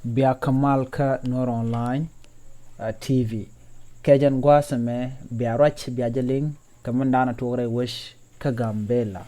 Bia Kamal ka Nur Online TV. Kejan gwasame bia rach bia jaling kamandana tore wish ka Gambela.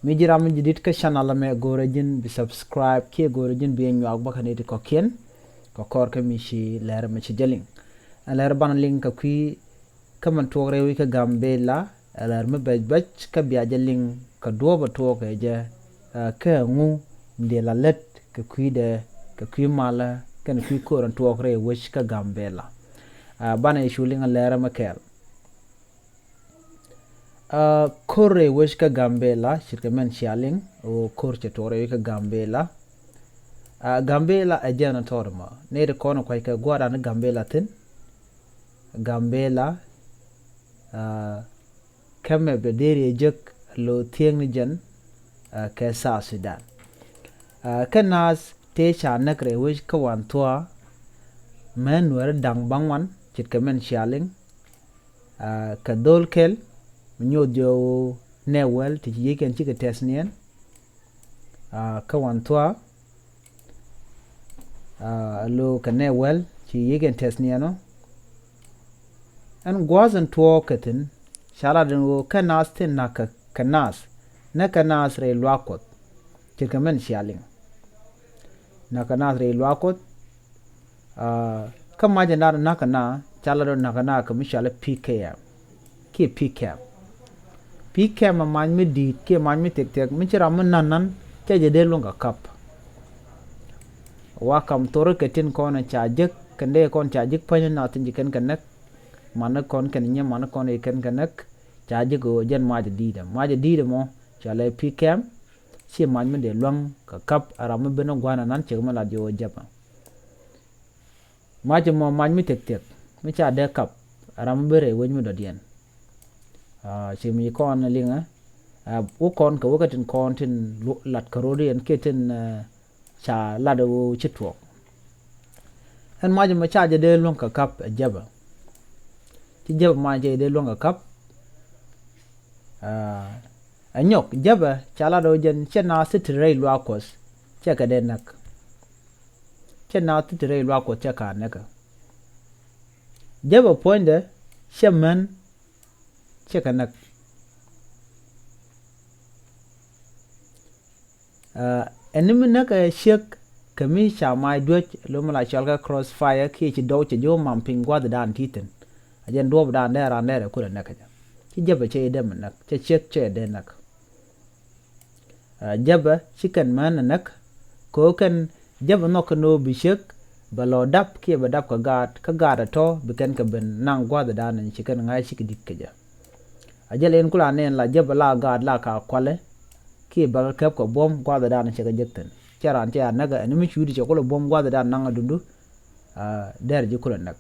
Mijira mi jidit ka channel me gorejin bi subscribe ke gorejin bi nyu agba kaneti ko ken ko kor ka mi shi lere me ci jaling. Lere ban link ka kui kaman tore wi ka Gambela lere me bej ka bia jaling ka doba toke je ka ngu de la let ka kui de ka kui mala kan kui koran tore wish ka Gambela. Bana ishuling lere makel kore wish ka Gambela shirkamen shaling o korche tore ka Gambela Gambela ajana torma ne de kono kwa ka gwada na Gambela tin Gambela kame bederi jek lo tieng ni jan ka sa Sudan kanas te cha nakre wish ka wan toa men wer dang bangwan shirkamen shaling ka dolkel nyodio newel ti yiken chike tesnien ka wantoa lo ka newel ti yiken tesnieno an gwazan tuo katin shala den kanas tin na kanas re lwakot chikamen shaling na kanas re lwakot kama jana na kana chala do na kana ka mishala PKM ki PKM man mi dit ke man mi tek mi chira mun nan cha je de lunga kap wa kam tore ketin kona cha jek kende kon cha jek pan na tin jiken kanak man kon ken nya man kon e ken kanak cha je go jen ma je dida mo cha le PKM si man mi de lung ka kap ara mi beno gwana nan che ma la jo japa ma je mo man mi tek mi cha de kap ara mi bere wen mi do dien si mi kon linga u kon ka wakatin kon tin lat karodi en keten cha lado chitwo en maje ma cha je de lon ka kap jaba ti jaba ma je de lon ka kap anyok jaba cha lado jen chena sitre lo akos che ka de nak chena sitre lo akos che ka naka jaba poinde shemen chekanak enimi naka shek kami chamai duet lo mala chalga crossfire ki ci do ci jo mamping gwa dan titen ajen do dan dera nere ko naka ja ci jaba ce dem nak ce chek ce de nak jaba chicken man nak ko kan jaba nok no bi shek balo dap ki ba dap ka gad to biken ka ben nang gwa dan ni chicken ngai chik dik ka ja ajal en kula nen la jaba la gad la ka kwale ki ba kep ko bom gwa da na chega jekten charan cha naga en mi chudi che ko bom gwa da nanga dundu der ji kula nak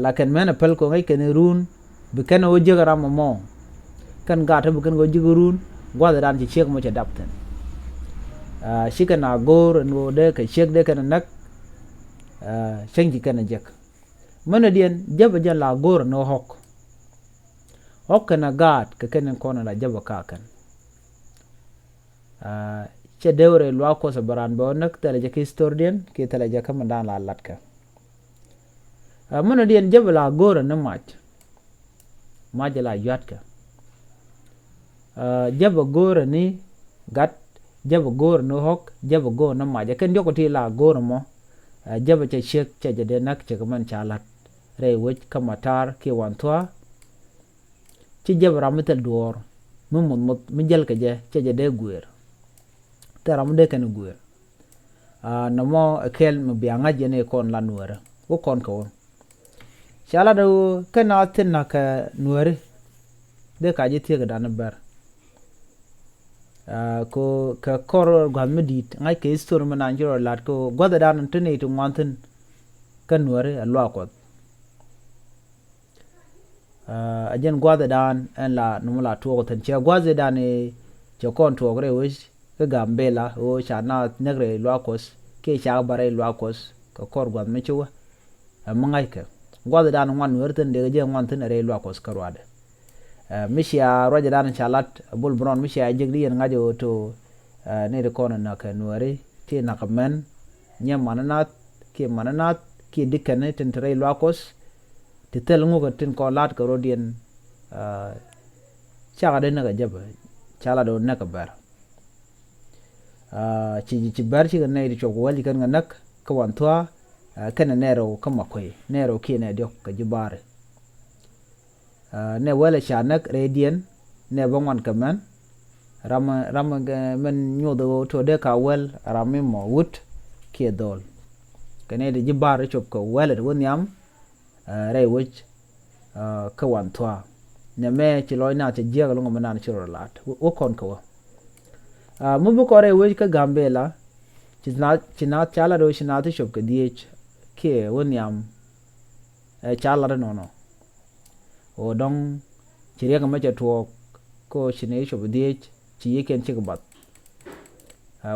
la ken mena pel ko ngai ken run bi ken o jega ram mo kan gata bi ken go jigurun gwa da ci chek mo cha dapten shikana gor no de ka chek de ken nak chenji ken jek mana dien jaba jala gor no hok okana gad ka kenen kona la jaba kakan che dewre lwa ko sa baran bo nak tele je historien ki tele je kamandan la latka mana dien jaba la gora na maj la yatka jaba gora ni gat jaba gora no hok jaba go na maj ken joko ti la gora mo jaba che chek che de nak che kaman chalat re wech kamatar ki wantwa ci jab ramatel duor mumut mi jel ka je ci je de guer te ram de kan guer no mo kel mi bianga je ne kon la nuara wo kon ko shala do kana tin na ka nuare de ka je te ga dan bar ko ka kor ga medit ngai ke stor ma nan joro lat ko goda dan tin ne to wantin kan nuare alwa ko ajen gwaze dan en la numula tuo tan che gwaze dan e che kon tuo gre wish ka Gambela o cha na negre lwakos ke cha bare lwakos ka kor gwad me chuwa mangai ka gwaze dan wan werten de je wan tan re lwakos karwade mishia roja dan chalat bul bron mishia jigri en ngajo to ne de kon na ka nuare ti na kamen nya mananat ki dikane ten tre lokos ti tel ngo ka tin ko lat ko rodien cha de na ga jaba chala do na ka bar ci bar ci ne ri choko wali kan nak ka wan twa kana nero kama koi nero ki ne dio ka jibare ne wala cha nak redien ne bangwan kaman rama men nyodo to de ka wel rami mo wut ki dol kane de jibare chop ko wala won yam re wich ka wan twa ne me ci loy na ci jega lo ngam na ci rolat wo kon ko mu bu ko re wich ka gambela ci na chala do ci na ti chop ka diech ke won yam chala no no o dong ci rega ma ca to ko ci ne chop diech ci yeken ci bat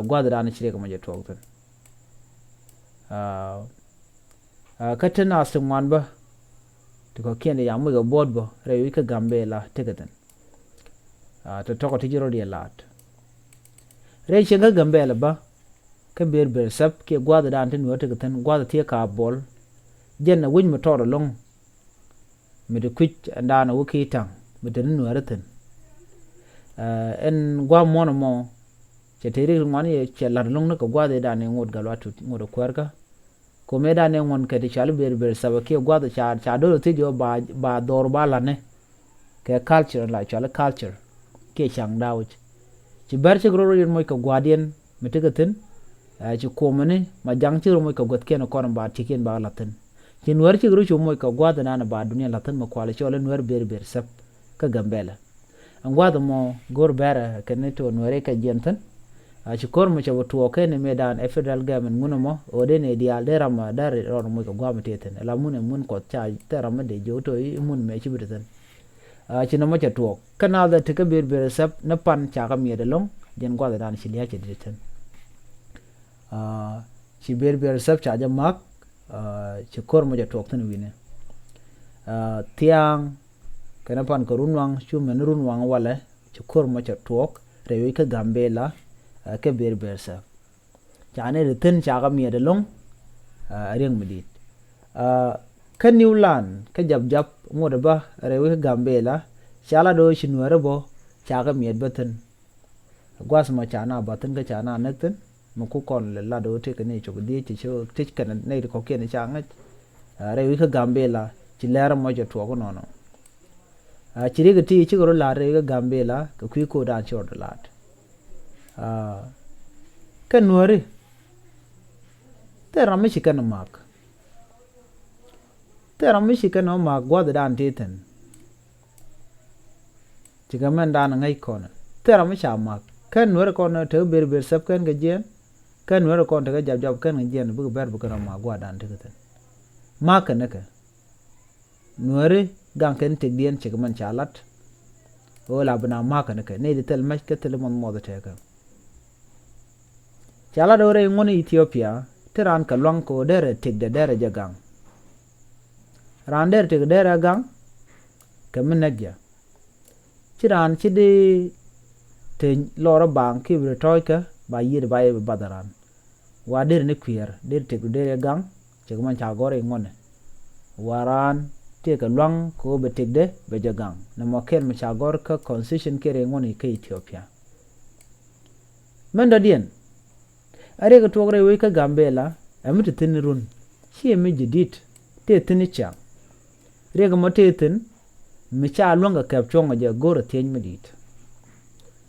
gwada da na ci rega ma ca to tan ka tana sun wan ba to ko kene ya mu ga bod bo re wi ka gambela tegatan to ko tijiro di lat re ci ga gambela ba ka ber sap ke gwada da antin wata tegatan gwada te ka bol jenna wuñ mu toro long mi de kwit anda na wuki tang mi de nu araten en gwa mono mo ce teri ngani ye ce lar long na ko gwada da ne ngod galwatu ngodo kwarka ko me da ne ngon ke de chal ber sap ke gwada cha do te jo ba dor bala ne ke culture la chala culture ke chang dawch ci bar ci gro yen moy ko gwadien mi tegaten ci ko mane ma jang ci ro moy ko got ken ko ba tiken ba laten ci nuar ci gro ci moy ko gwada na ba dunia laten ma kwala ci wala nuar ber sap ka gambela an gwada mo gor bera ken to nuare ka jentan ci kor mo ci wato ke ne medan federal government nguno mo o de ne dial de rama dare ro moy ko gwama teten la mun ko cha terama de joto mun me ci bitan ci na mo ca to kana da te ka ber sap na pan cha ka mi de long den gwada dan ci liya ci ditan ci ber sap cha jamak ci kor mo ja to tan wine tiang kana pan ko runwang chu men runwang wala ci kor mo ca to rewi ka gambela ka ber sap cha ne de tan cha ka mi de long reng medit ka Newland ka jab ngoda ba rewi ka gambela chala do ci nuare bo cha ka mi batan gwas ma cha na batan ka cha na nakten mo ku kon le la do te ka ne chop di ci cho te ka ne ko ke ne cha ngat rewi ka gambela ci lera mo ja to ko nono ci ri ga ti ci goro la rewi ka gambela ka ku ko da ci ordo lat ka nuare te ramme ci kana mak te ramme ci kana mak gwada dan teten ci ga man dan ngai kona te ramme cha mak kan nuare kona te ber sap kan ga jen kan nuare kona te ga jab kan ga jen bu ber bu kana ma gwada dan teten mak ne ka nuare gang kan te dien ci ga man chalat wala bana mak ne ka ne de tel mak ka tel mon moda te ka chala do re ngoni Ethiopia tiran ka long ko dere tek de dere jagang ran dere tek dere gang ka menagya tiran ci de te lora bang ki bre toy ka ba yir ba e badaran wa der ne kwier der tek dere gang ci man cha gore ngone waran te ka long ko be tek de be jagang na mo ken ma cha gor ka constitution kere ngoni ka Ethiopia men da dien are ka togre we ka gambela amit tin run chi me jidit te tin cha re ga motetin mi cha longa kap chonga je goro ten medit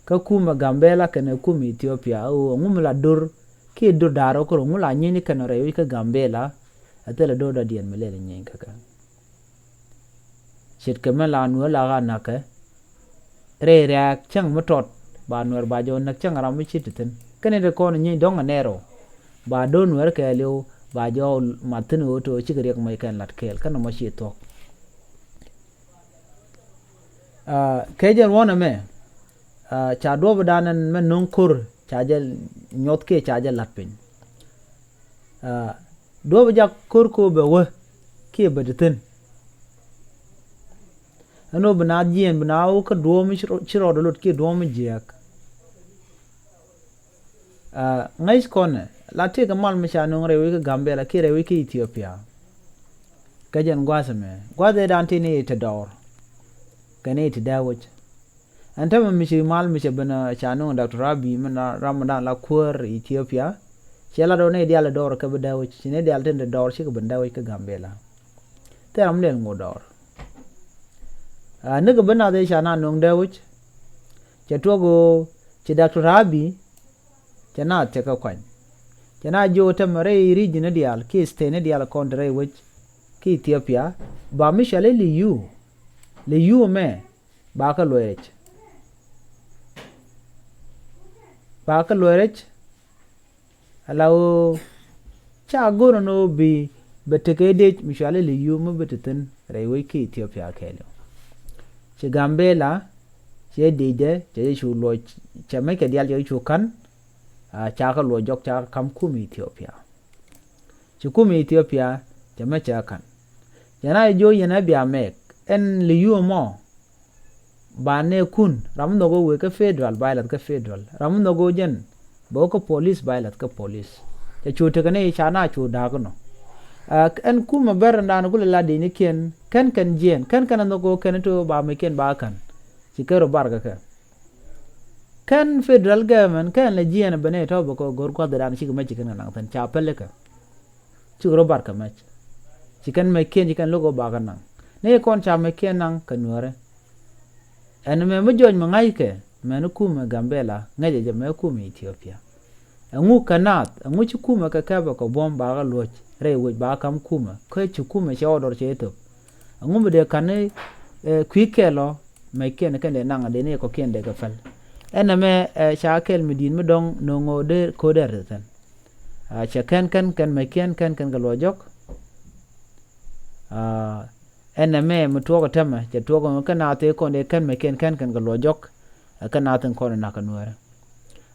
ka kuma gambela kana kuma Ethiopia o ngumla dur ki dur daro ko ngula nyini kana re we ka gambela atela do da dien melele nyen ka chit ka mala nu la ga na ka re chang motot ba nuer ba jo nak chang ram mi chititin kene de ko ni donga nero ba do nuer ka leo ba jo matin o to chi gre mai kan lat kel kana ma chi to ke je wona me cha do badanan men non kur cha je nyot ke cha je lat pin do ba jak kur ko be we ke badatin ano bana jien bana o ka do mi chiro do lot ke do mi jak ngais kone la te ka mal misha no rewe ka Gambia ki rewe ki Ethiopia kajan gwasame gwade dan tini te dor kane te dawch anta mishi mal misha bana chanu Dr. Abi mana Ramadan la kur Ethiopia chela do ne dial dor ka dawch ne dial ten dor shi ka banda ka Gambia la te am len ngodor ne ka bana de chana no dawch che togo che Dr. Abi chana te ka kwan chana jo tamare region dial ki stene dial kondre wich ki Ethiopia ba mishale le yu me ba ka loerech alaw cha goro no bi beteke de mishale le yu me beteten rewe ki Ethiopia kelo che Gambela che deje che shu lo che me ke dial yo chu kan cha ka lo jok cha kam kum Ethiopia che kum Ethiopia che me cha kan yana jo yana bia mek en le yu mo ba ne kun ram no go we ka federal bailat ka federal ram no go jen bo ko police bailat ka police che chu te ne cha na chu da ko no en kuma ber ndan ko la de ni ken jen kan no go ken to ba me ken ba kan ci kero barga ka kan federal government kan la jen bane to bo ko gor ko da dan ci ma ci kan na tan cha pelle ka ci ro barka ma chikan me ken chikan logo bagan nang ne kon cha me ken nang kanure en me mo joj mangai ke me no kuma Gambela ngaje je me kuma Ethiopia angu kanat angu chi kuma ka ba ko bom ba ga loch re wo ba kam kuma ko chi kuma che odor che to angu me de kan kwi kelo me ken de nang de ne ko ken de ga fal en me cha kel midin me dong no ngode ko der tan cha kan me ken ga lojok ename mtuogo tema je tuogo kana te ko de kan me ken kan ga lojok kana tan ko na kanure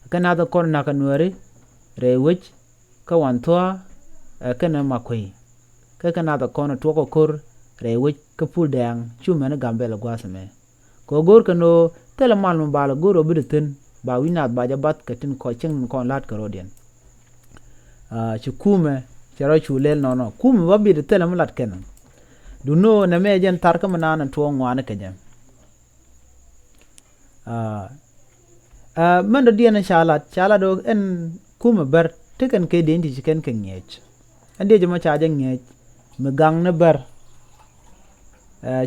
kana ta ko na kanure rewich ka wantoa kana makoi kana ta ko na tuogo kur rewich ka pul dang chume na Gambela gwasame ko gor kano tele mal mo bala goro bidten ba winat ba jabat katin ko ching ko lat karodien chukume charo chulel no kume babi de tele mulat kenan duno na mejen tarka manana to ngwana kajem man do diena chala do en kuma ber teken ke dendi chiken ke ngech ande jama chaja ngech me gang na ber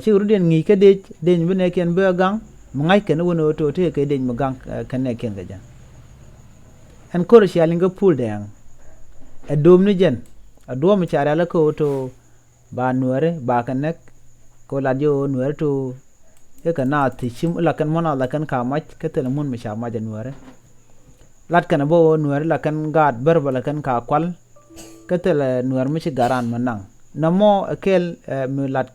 chi rudien ngi ke de den bene ken be gang ngai ken wono to te ke den me gang ken ne ken gaja en kor shalinga pool dang adom ni jen adom chara la ko to ba nuare ba kanek ko la jo nuare to e kana ti chim la kan mona la kan ka mach ke telemun me sha ma januare lat kan bo nuare la kan gad berba la kan ka kwal ke tele nuare me chi garan manang namo kel me lat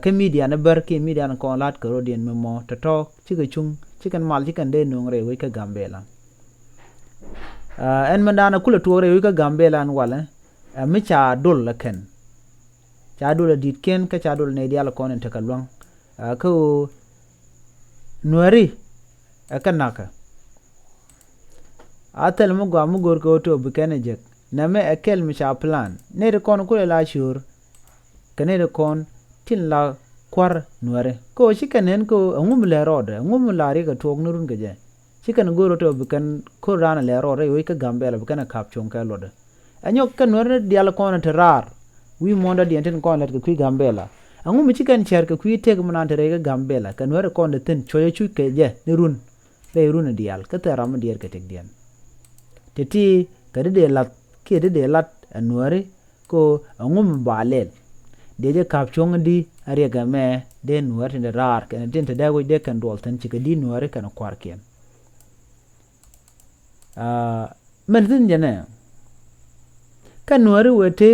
ke media na ber ke media na ko lat ko rodien me mo to chi ke chung chi kan mal chi kan de nongre we ka Gambela en mandana kula tuore we ka Gambela an wala me cha dol la ken cha dol dit ken ka cha dol ne dial ko nen takalwang ko nuari akanaka atel mo gwa mo gor ko to bukene jek na me akel mi cha plan ne de kon kula la shur kane de kon tin la kwar nuare ko shikanen ko ngum le rode ngum la ri ka tok nurun geje shikan goro to bukan ko rana le rode we ka Gambela bukana kap chon ka lode anyo kan nuare dial ko na terar wi monda di enten ko let ko Gambela angu mi chikan cher ko kwi te ko nan tere ga Gambela kan nuare ko de tin choye chu ke je ni run le run dial ka tera ma dier ka tek dian teti ka de lat ke de lat nuare ko angu balel deje kap chong di are ga me de nuare de rar kan den te dago de kan dol tan chika di nuare kan kwar ken men tin jene kan nuare wete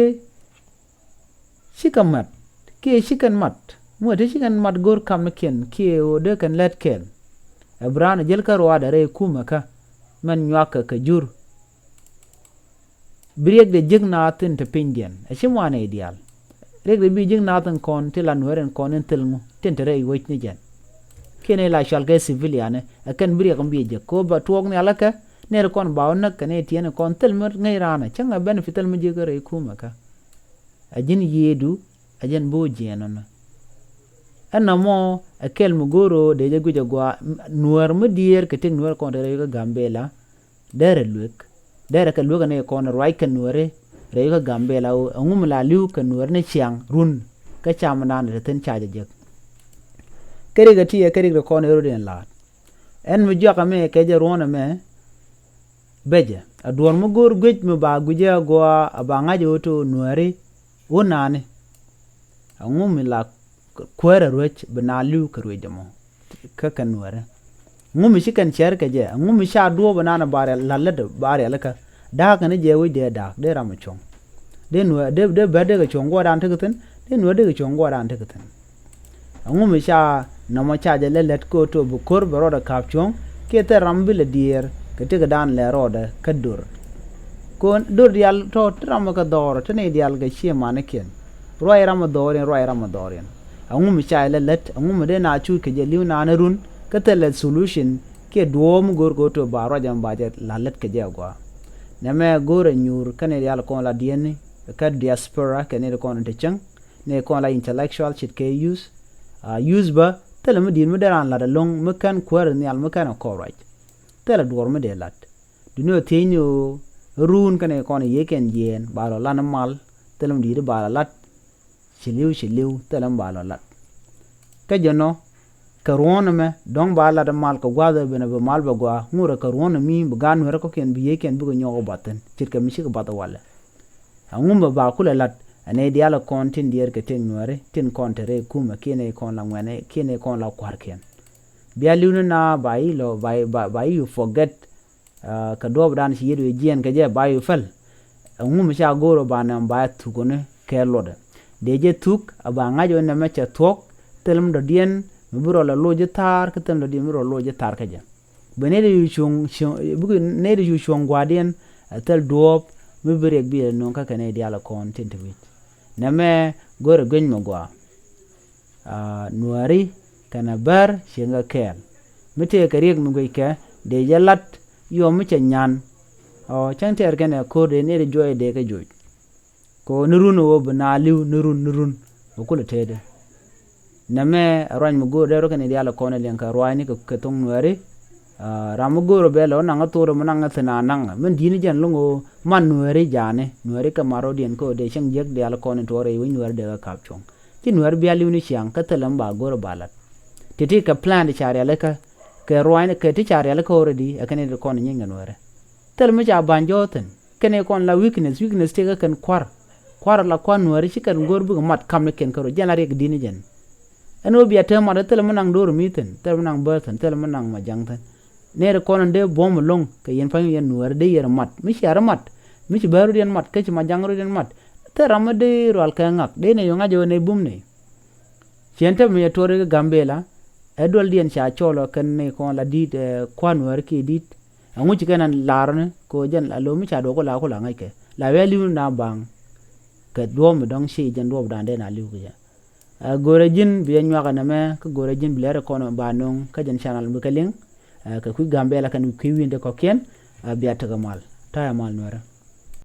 shikamat ke shikan mat mote shikan mat gor kam ken ke o de kan let ken abran jel ka ro da re kuma ka man nywaka ka jur briek de jigna tin te pindian ashimwane ideal regre bi jigna tan kon tilan weren kon entelmu tentere iwech ni jen kene la shal ke civilian akan briek mbi je ko ba tuog ne alaka ne kon bawo nak ne tiene kon tel mer ngai rana changa benefit tel muje gore kuma ka ajin yedu ajen bo jeno na ana mo akel mugoro de jagu jagwa nuar mudier ke ting nuar kon re ga gambela dere luk dere ka luga ne kon roi ka nuare re ga gambela ngum la liu ka nuar ne chiang run ka chamana ne ten chaje je kere ga tiye kere ga kon ro den la en mu joka me ke je rona me beje ador mu gor gwej mu ba guje go abanga jo to nuare wonane ngum la kwere roch bana liu ka roje mo ka kan nuare ngum shi kan cher ka je ngum sha do banana bare lalle bare alaka da ka ne je wi de da de ram chong de nu de bade ga chong go dan tegeten de nu de ga chong go dan tegeten ngum sha na ma cha je let ko to bu kor baro da kap chong ke te ram bil dier ke te ga dan le ro da ka dur kon dur dial to ram ka dor te ne dial ga chi ma ne ken roi ram doren ngum sha let ngum de na chu ke je liu na na run ka te le solution ke duom gor go to baro jam baje lalet ke je go ne me gore nyur kane dial kon la dieni ka diaspora kane kon te chang ne kon la intellectual chit ke use ba tele mu din mu daran la long mu kan kwar ni al mu kan ko right tele dor mu de lat du no tenyo run kane kon yeken yen balo la na mal tele mu di ba lat chiliu tele balo lat ka jono karwona me dong ba la da mal ko gwa da bena ba mal ba gwa ngura karwona mi bu gan wera ko ken biye ken bu nyogo batten cirka mi shika bata wala ngumba ba kula lat ane diala kontin dier ke ten nuare tin kontere kuma kene kon la ngene kene kon la kwar ken biya liuna na bai lo bai you forget ka do dan shi yedo jien ke je bai you fel ngumba sha goro ba na ba tukone ke loda deje tuk aba ngajo na me cha tok telum do dien buro la loje tar ketem la dimuro loje tar kaja benede yu chung bugu nede yu chung gwadien tel dop mi brek bi non ka kane diala kon tintivit name gore gwen mo gwa nuari kana bar shinga kel mite kariek mu gwe de jalat yo mi nyan o chante ergene ko de nede joy de ka joy ko nurun wo bana liu nurun okule tede name roñ mu go de ro kane diala kon len ka roani ko ketong nuari ramu goro belo nanga toro mananga tena nanga men dini jan lungo man nuari jane nuari ka maro dien ko de chang jek de ala kon tore wi nuari de ka kapchong ti nuari biali ni chiang ka telam ba goro balat titi ka plan de chare ala ka roani ka ti chare ala ko redi akane de kon nyinga nuari tel me ja banjoten kane kon la weakness te ka kan kwar la kon nuari chikan gor bu mat kam ken ko janare ke dini jan eno biya tema de tel manang dor miten tel manang berten tel manang majangten nere konon de bom long ke yen fam yen nuar de yer mat mi shar mat mi baru den mat ke ma jangro den mat te ramade rol ka ngak de ne yonga jo ne bumne chente mi tore gambela edol dien cha cholo ken ne kon la dit kwan wer ki dit angu ci kenan larne ko jen la lo mi cha do ko la ngai ke la weli na bang ke do mi dong shi jen do dan de na liu ke gore jin bi nywa kana me ko gore jin blere kono ba non ka jen channel bu ka ling ka ku gambela kan ku winde ko ken biata ga mal ta mal nora